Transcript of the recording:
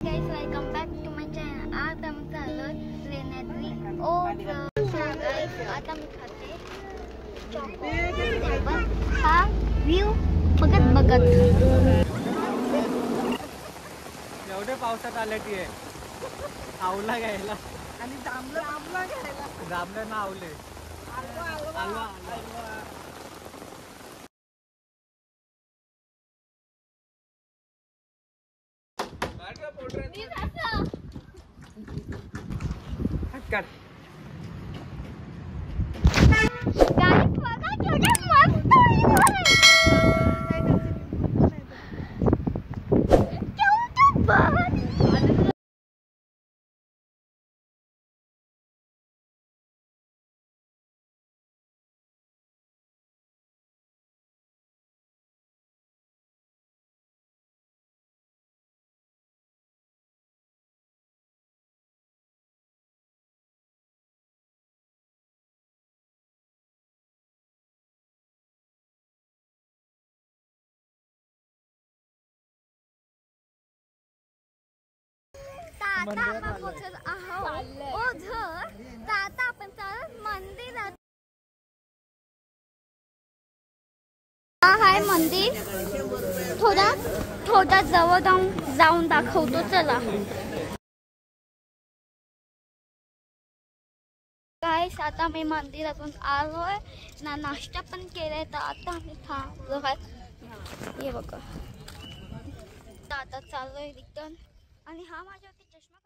guys, welcome back to my channel. आता मी चाललोय Lenyadri guys, आता मी खाते चॉकलेट. हा व्ह्यू बघत एवढे पावसात आले ती आवला घ्यायला आणि जांभळं ना आवले कट आता पोहोचत आहोत आता आपण मंदिरात. हाय मंदिर थोडा जवळ जाऊन दाखवतो चला. गाइस आता मी मंदिरातून आलोय ना, नाश्ता पण केलाय तर आता मी थांबलो आहे. हे बघा आता चाललोय रिटर्न. आणि हा माझ्यावरती चष्मा